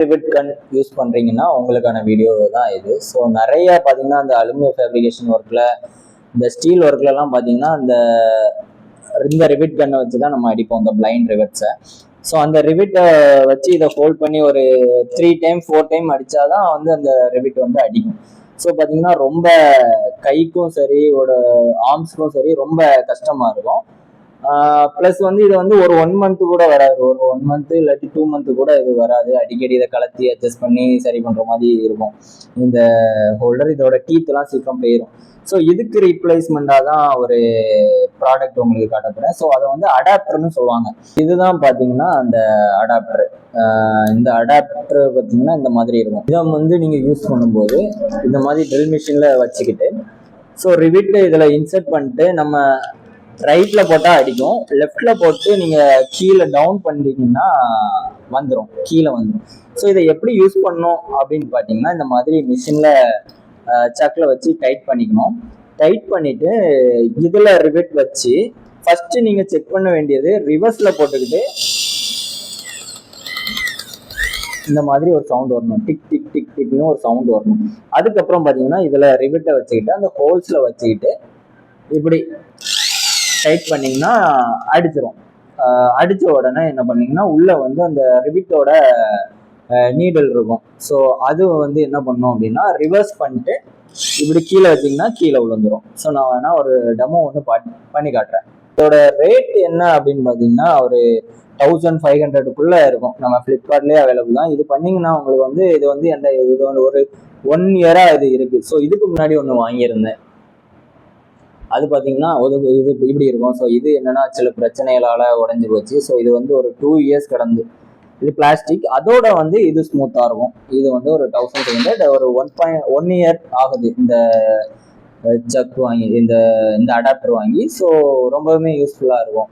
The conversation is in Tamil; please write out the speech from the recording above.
ரிவிட் கன் யூஸ் பண்ணுறீங்கன்னா உங்களுக்கான வீடியோ தான் இது. ஸோ நிறைய பார்த்தீங்கன்னா அந்த அலுமினியம் ஃபேப்ரிகேஷன் ஒர்க்கில், இந்த ஸ்டீல் ஒர்க்லலாம் பார்த்தீங்கன்னா இந்த ரிவிட் கன்னை வச்சு தான் நம்ம அடிப்போம், இந்த பிளைண்ட் ரிவிட்ஸை. ஸோ அந்த ரிவிட்டை வச்சு இதை ஃபோல்ட் பண்ணி ஒரு 3 டைம் 4 டைம் அடித்தாதான் வந்து அந்த ரிவிட் வந்து அடிக்கும். ஸோ பார்த்தீங்கன்னா ரொம்ப கைக்கும் சரி, ஆர்ம்ஸ்க்கும் சரி ரொம்ப கஷ்டமாக இருக்கும். ப்ளஸ் வந்து இது வந்து ஒரு 1 மந்த் கூட வராது, ஒரு 1 மந்த் இல்லாட்டி 2 மந்த் கூட இது வராது. அடிக்கடி இதை கலத்தி அட்ஜஸ்ட் பண்ணி சரி பண்ணுற மாதிரி இருக்கும். இந்த ஹோல்டர் இதோட டீத்லாம் சீக்கிரம் போயிடும். ஸோ இதுக்கு ரீப்ளேஸ்மெண்ட்டாக தான் ஒரு ப்ராடக்ட் உங்களுக்கு காட்டப்படுறேன். ஸோ அதை வந்து அடாப்டர்னு சொல்லுவாங்க. இதுதான் பார்த்தீங்கன்னா அந்த அடாப்டர். இந்த அடாப்டர் பார்த்தீங்கன்னா இந்த மாதிரி இருக்கும். இதை வந்து நீங்கள் யூஸ் பண்ணும்போது இந்த மாதிரி ட்ரில் மிஷினில் வச்சுக்கிட்டு, ஸோ ரிவிட்டு இதில் இன்சர்ட் பண்ணிட்டு நம்ம ரைட்டில் போட்டால் அடிக்கும், லெஃப்டில் போட்டு நீங்கள் கீழே டவுன் பண்ணிட்டீங்கன்னா கீழே வந்துடும். ஸோ இதை எப்படி யூஸ் பண்ணணும் அப்படின்னு பார்த்தீங்கன்னா, இந்த மாதிரி மிஷினில் சக்கில் வச்சு டைட் பண்ணிக்கணும். டைட் பண்ணிவிட்டு இதில் ரிவிட் வச்சு ஃபஸ்ட்டு நீங்கள் செக் பண்ண வேண்டியது, ரிவர்ஸில் போட்டுக்கிட்டு இந்த மாதிரி ஒரு சவுண்ட் வரணும், டிக் டிக் டிக் டிக்னு ஒரு சவுண்ட் வரணும். அதுக்கப்புறம் பார்த்தீங்கன்னா இதில் ரிவிட்டை வச்சுக்கிட்டு அந்த ஹோல்ஸில் வச்சுக்கிட்டு இப்படி டைட் பண்ணிங்கன்னா அடிச்சிடும். அடித்த உடனே என்ன பண்ணிங்கன்னா உள்ளே வந்து அந்த ரிவிட்டோட நீடல் இருக்கும். ஸோ அது வந்து என்ன பண்ணோம் அப்படின்னா ரிவர்ஸ் பண்ணிட்டு இப்படி கீழே வச்சிங்கன்னா கீழே விழுந்துடும். ஸோ நான் வேணால் ஒரு டெமோ வந்து பண்ணி காட்டுறேன். இதோட ரேட் என்ன அப்படின்னு பார்த்தீங்கன்னா ஒரு 1500க்குள்ளே இருக்கும். நம்ம ஃப்ளிப்கார்ட்லேயே அவைலபிள் தான். இது பண்ணிங்கன்னா உங்களுக்கு வந்து இது வந்து இது வந்து ஒரு 1 இயராக இது இருக்குது. ஸோ இதுக்கு முன்னாடி ஒன்று வாங்கியிருந்தேன், அது பார்த்தீங்கன்னா இது இப்படி இருக்கும். ஸோ இது என்னன்னா சில பிரச்சனைகளால் உடஞ்சி போச்சு. ஸோ இது வந்து ஒரு 2 இயர்ஸ் கடந்து, இது பிளாஸ்டிக், அதோட வந்து இது ஸ்மூத்தாக இருக்கும். இது வந்து ஒரு 1200, ஒரு 1 இயர் ஆகுது இந்த ஜக் வாங்கி, இந்த அடாப்டர் வாங்கி. ஸோ ரொம்பவுமே யூஸ்ஃபுல்லாக இருக்கும்.